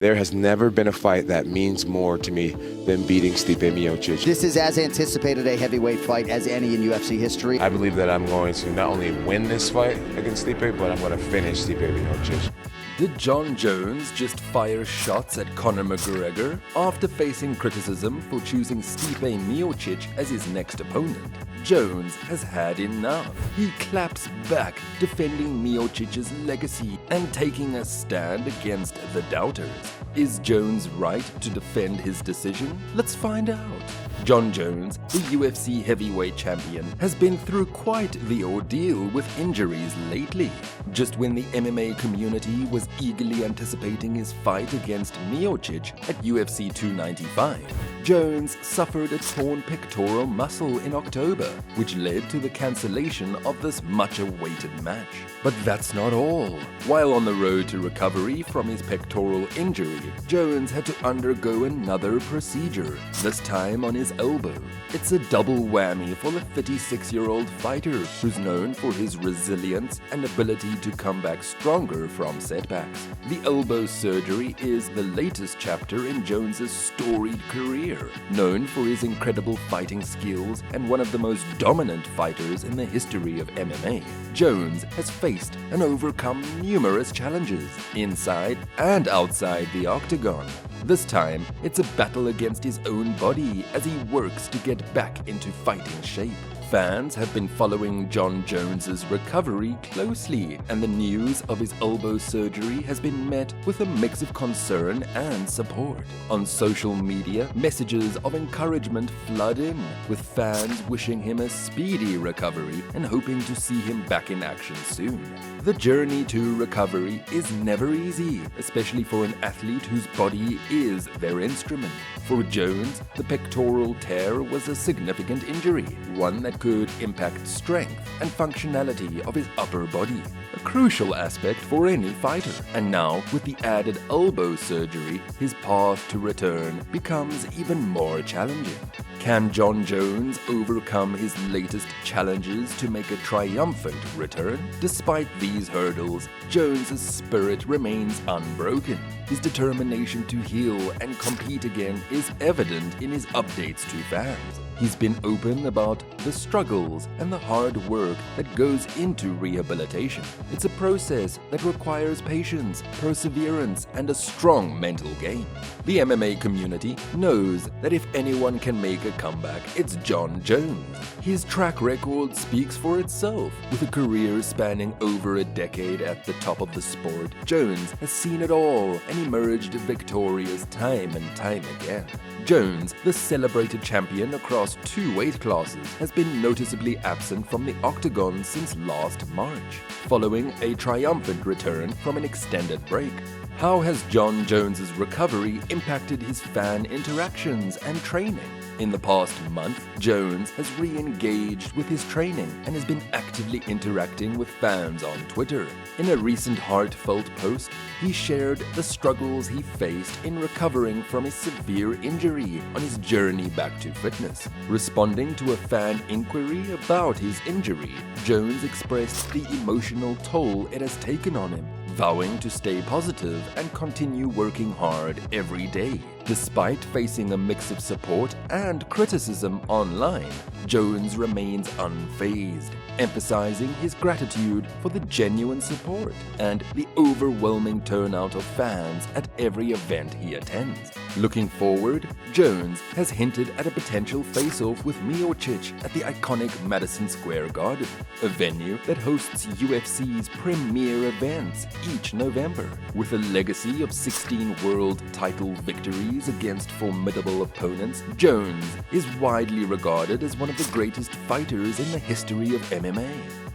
There has never been a fight that means more to me than beating Stipe Miocic. This is as anticipated a heavyweight fight as any in UFC history. I believe that I'm going to not only win this fight against Stipe, but I'm going to finish Stipe Miocic. Did Jon Jones just fire shots at Conor McGregor after facing criticism for choosing Stipe Miocic as his next opponent? Jones has had enough. He claps back, defending Miocic's legacy and taking a stand against the doubters. Is Jones right to defend his decision? Let's find out. Jon Jones, the UFC heavyweight champion, has been through quite the ordeal with injuries lately. Just when the MMA community was eagerly anticipating his fight against Miocic at UFC 295, Jones suffered a torn pectoral muscle in October, which led to the cancellation of this much-awaited match. But that's not all. While on the road to recovery from his pectoral injury, Jones had to undergo another procedure, this time on his elbow. It's a double whammy for the 56-year-old fighter who's known for his resilience and ability to come back stronger from setbacks. The elbow surgery is the latest chapter in Jones's storied career. Known for his incredible fighting skills and one of the most dominant fighters in the history of MMA, Jones has faced and overcome numerous challenges inside and outside the octagon. This time, it's a battle against his own body as he works to get back into fighting shape. Fans have been following Jon Jones's recovery closely, and the news of his elbow surgery has been met with a mix of concern and support. On social media, messages of encouragement flood in, with fans wishing him a speedy recovery and hoping to see him back in action soon. The journey to recovery is never easy, especially for an athlete whose body is their instrument. For Jones, the pectoral tear was a significant injury, one that could impact strength and functionality of his upper body, a crucial aspect for any fighter. And now, with the added elbow surgery, his path to return becomes even more challenging. Can Jon Jones overcome his latest challenges to make a triumphant return? Despite these hurdles, Jones's spirit remains unbroken. His determination to heal and compete again is evident in his updates to fans. He's been open about the struggles and the hard work that goes into rehabilitation. It's a process that requires patience, perseverance, and a strong mental game. The MMA community knows that if anyone can make a comeback, it's Jon Jones. His track record speaks for itself. With a career spanning over a decade at the top of the sport, Jones has seen it all and emerged victorious time and time again. Jones, the celebrated champion across 2 weight classes, has been noticeably absent from the octagon since last March, following a triumphant return from an extended break. How has Jon Jones's recovery impacted his fan interactions and training? In the past month, Jones has re-engaged with his training and has been actively interacting with fans on Twitter. In a recent heartfelt post, he shared the struggles he faced in recovering from a severe injury on his journey back to fitness. Responding to a fan inquiry about his injury, Jones expressed the emotional toll it has taken on him, vowing to stay positive and continue working hard every day. Despite facing a mix of support and criticism online, Jones remains unfazed, emphasizing his gratitude for the genuine support and the overwhelming turnout of fans at every event he attends. Looking forward, Jones has hinted at a potential face-off with Miocic at the iconic Madison Square Garden, a venue that hosts UFC's premier events each November. With a legacy of 16 world title victories against formidable opponents, Jones is widely regarded as one of the greatest fighters in the history of MMA.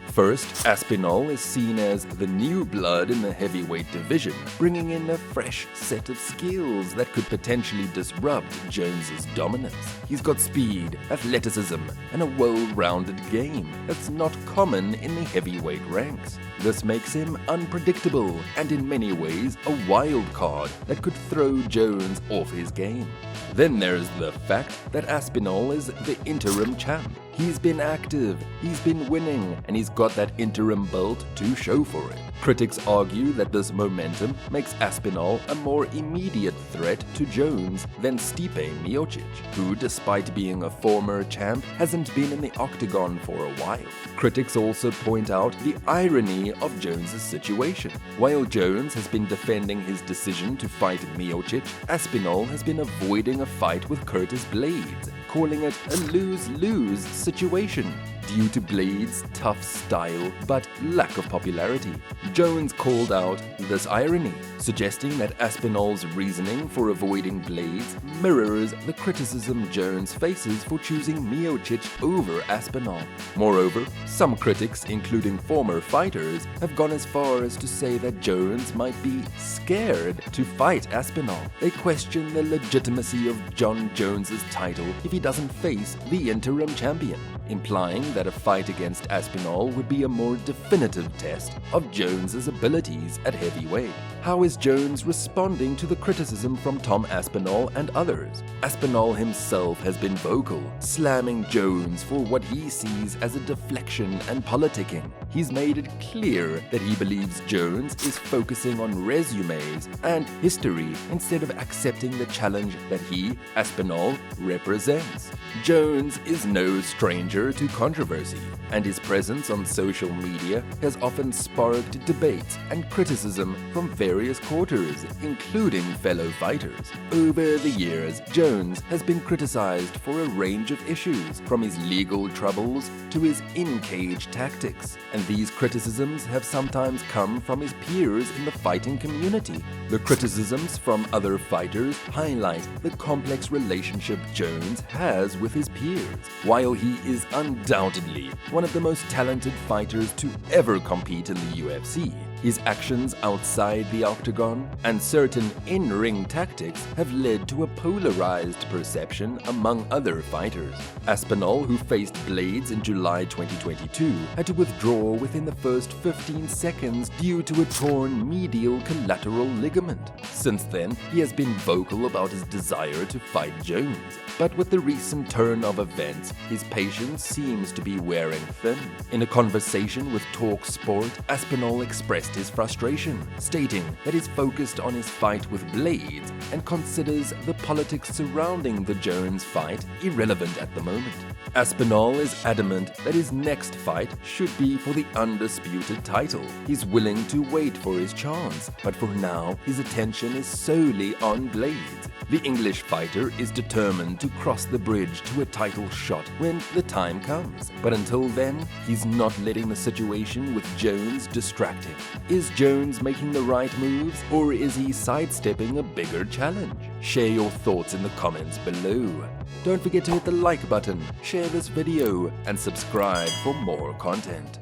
First, Aspinall is seen as the new blood in the heavyweight division, bringing in a fresh set of skills that could potentially disrupt Jones's dominance. He's got speed, athleticism, and a well-rounded game that's not common in the heavyweight ranks. This makes him unpredictable and in many ways a wild card that could throw Jones off his game. Then there's the fact that Aspinall is the interim champ. He's been active, he's been winning, and he's got that interim belt to show for it. Critics argue that this momentum makes Aspinall a more immediate threat to Jones than Stipe Miocic, who, despite being a former champ, hasn't been in the octagon for a while. Critics also point out the irony of Jones' situation. While Jones has been defending his decision to fight Miocic, Aspinall has been avoiding a fight with Curtis Blaydes, calling it a lose-lose situation due to Blaydes' tough style but lack of popularity. Jones called out this irony, suggesting that Aspinall's reasoning for avoiding Blaydes mirrors the criticism Jones faces for choosing Miocic over Aspinall. Moreover, some critics, including former fighters, have gone as far as to say that Jones might be scared to fight Aspinall. They question the legitimacy of Jon Jones' title if he doesn't face the interim champion, implying that a fight against Aspinall would be a more definitive test of Jones' abilities at heavyweight. How is Jones responding to the criticism from Tom Aspinall and others? Aspinall himself has been vocal, slamming Jones for what he sees as a deflection and politicking. He's made it clear that he believes Jones is focusing on resumes and history instead of accepting the challenge that he, Aspinall, represents. Jones is no stranger to controversy, and his presence on social media has often sparked debates and criticism from various quarters, including fellow fighters. Over the years, Jones has been criticized for a range of issues, from his legal troubles to his in-cage tactics, and these criticisms have sometimes come from his peers in the fighting community. The criticisms from other fighters highlight the complex relationship Jones has with his peers. While he is undoubtedly one of the most talented fighters to ever compete in the UFC, his actions outside the octagon and certain in-ring tactics have led to a polarized perception among other fighters. Aspinall, who faced Blaydes in July 2022, had to withdraw within the first 15 seconds due to a torn medial collateral ligament. Since then, he has been vocal about his desire to fight Jones, but with the recent turn of events, his patience seems to be wearing thin. In a conversation with Talk Sport, Aspinall expressed his frustration, stating that he's focused on his fight with Blaydes and considers the politics surrounding the Jones fight irrelevant at the moment. Aspinall is adamant that his next fight should be for the undisputed title. He's willing to wait for his chance, but for now, his attention is solely on Blaydes. The English fighter is determined to cross the bridge to a title shot when the time comes. But until then, he's not letting the situation with Jones distract him. Is Jones making the right moves, or is he sidestepping a bigger challenge? Share your thoughts in the comments below. Don't forget to hit the like button, share this video, and subscribe for more content.